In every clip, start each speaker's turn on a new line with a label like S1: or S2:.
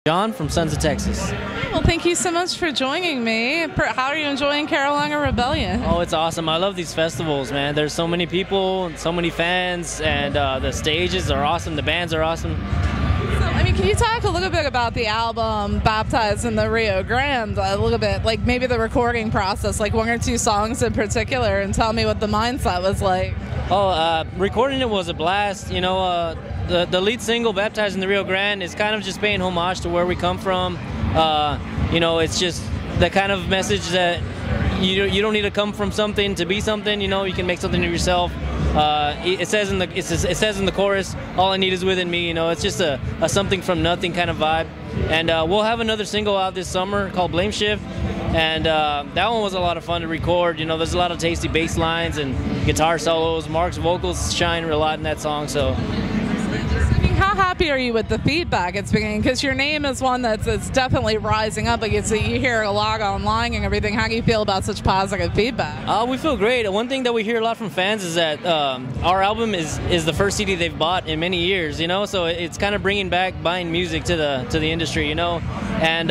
S1: John from Sons of Texas.
S2: Well, thank you so much for joining me. How are you enjoying Carolina Rebellion?
S1: Oh, it's awesome. I love these festivals, man. There's so many people, so many fans, and the stages are awesome. The bands are awesome.
S2: So, can you talk a little bit about the album Baptized in the Rio Grande? A little bit, like maybe the recording process, like one or two songs in particular, and tell me what the mindset was like.
S1: Oh, recording it was a blast. The lead single, Baptized in the Rio Grande, is kind of just paying homage to where we come from. It's just the kind of message that you don't need to come from something to be something. You can make something of yourself. It says in the chorus, "All I need is within me." It's just a something from nothing kind of vibe. And we'll have another single out this summer called Blame Shift. And that one was a lot of fun to record. There's a lot of tasty bass lines and guitar solos. Mark's vocals shine a lot in that song. So.
S2: How happy are you with the feedback it's beginning? Because your name is one that's definitely rising up. Like you hear a lot online and everything. How do you feel about such positive feedback?
S1: We feel great. One thing that we hear a lot from fans is that our album is the first CD they've bought in many years. So it's kind of bringing back buying music to the industry. And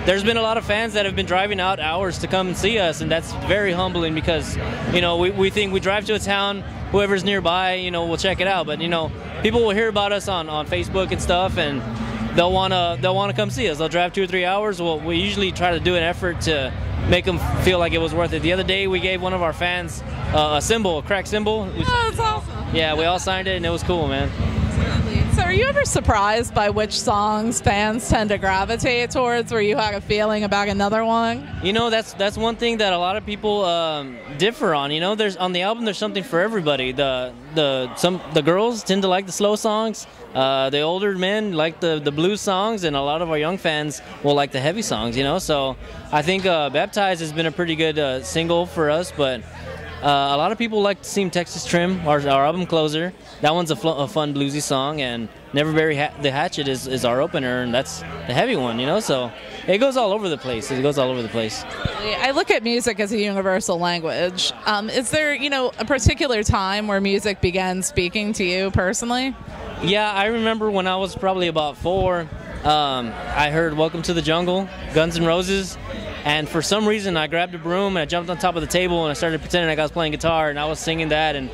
S1: there's been a lot of fans that have been driving out hours to come and see us, and that's very humbling because we think we drive to a town, whoever's nearby, we'll check it out. But people will hear about us on Facebook and stuff, and they'll wanna come see us. They'll drive 2 or 3 hours. Well, we usually try to do an effort to make them feel like it was worth it. The other day, we gave one of our fans a cracked cymbal.
S2: Oh, that's awesome.
S1: Yeah, we all signed it, and it was cool, man.
S2: So are you ever surprised by which songs fans tend to gravitate towards, where you had a feeling about another one?
S1: That's one thing that a lot of people differ on. There's on the album, there's something for everybody. The girls tend to like the slow songs. The older men like the blues songs, and a lot of our young fans will like the heavy songs. So I think Baptized has been a pretty good single for us, but a lot of people like Team Texas Trim, our album closer. That one's a fun bluesy song, and Never Bury the Hatchet is our opener, and that's the heavy one, So it goes all over the place.
S2: I look at music as a universal language. Is there, a particular time where music began speaking to you personally?
S1: Yeah, I remember when I was probably about 4, I heard Welcome to the Jungle, Guns N' Roses. And for some reason, I grabbed a broom and I jumped on top of the table and I started pretending like I was playing guitar, and I was singing that. And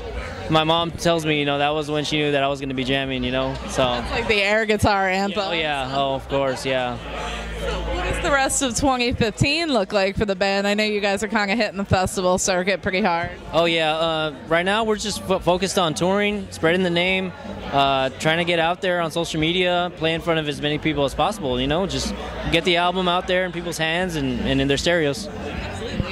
S1: my mom tells me, that was when she knew that I was going to be jamming, So
S2: that's like the air guitar anthem.
S1: Oh yeah. Oh, of course, yeah.
S2: So what does the rest of 2015 look like for the band? I know you guys are kind of hitting the festival circuit pretty hard.
S1: Oh yeah. Right now we're just focused on touring, spreading the name, trying to get out there on social media, play in front of as many people as possible. Just get the album out there in people's hands and in their stereos.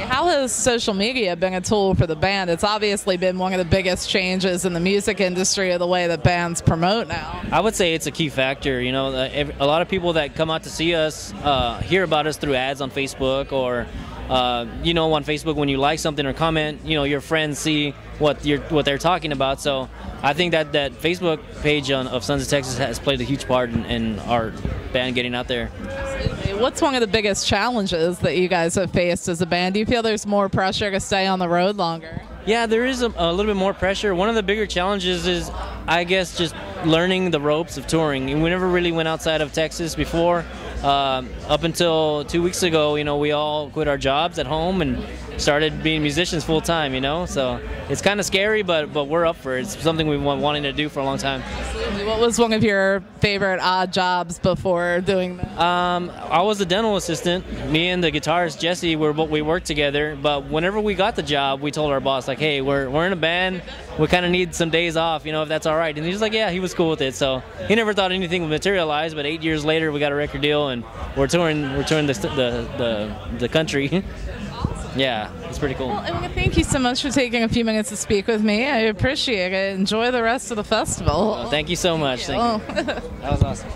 S2: How has social media been a tool for the band? It's obviously been one of the biggest changes in the music industry of the way that bands promote now.
S1: I would say it's a key factor. A lot of people that come out to see us hear about us through ads on Facebook or on Facebook when you like something or comment, your friends see what they're talking about. So I think that Facebook page of Sons of Texas has played a huge part in our band getting out there.
S2: What's one of the biggest challenges that you guys have faced as a band? Do you feel there's more pressure to stay on the road longer?
S1: Yeah, there is a little bit more pressure. One of the bigger challenges is, I guess, just learning the ropes of touring. We never really went outside of Texas before. Up until 2 weeks ago, we all quit our jobs at home and started being musicians full time, So it's kind of scary, but we're up for it. It's something we've been wanting to do for a long time.
S2: What was one of your favorite odd jobs before doing that?
S1: I was a dental assistant. Me and the guitarist Jesse, we worked together. But whenever we got the job, we told our boss, like, hey, we're in a band. We kind of need some days off, if that's all right. And he was like, yeah, he was cool with it. So he never thought anything would materialize. But 8 years later, we got a record deal, and we're touring the country. Yeah, it's pretty cool.
S2: Well, I want to thank you so much for taking a few minutes to speak with me. I appreciate it. Enjoy the rest of the festival.
S1: Thank you so much. Thank you. That was awesome.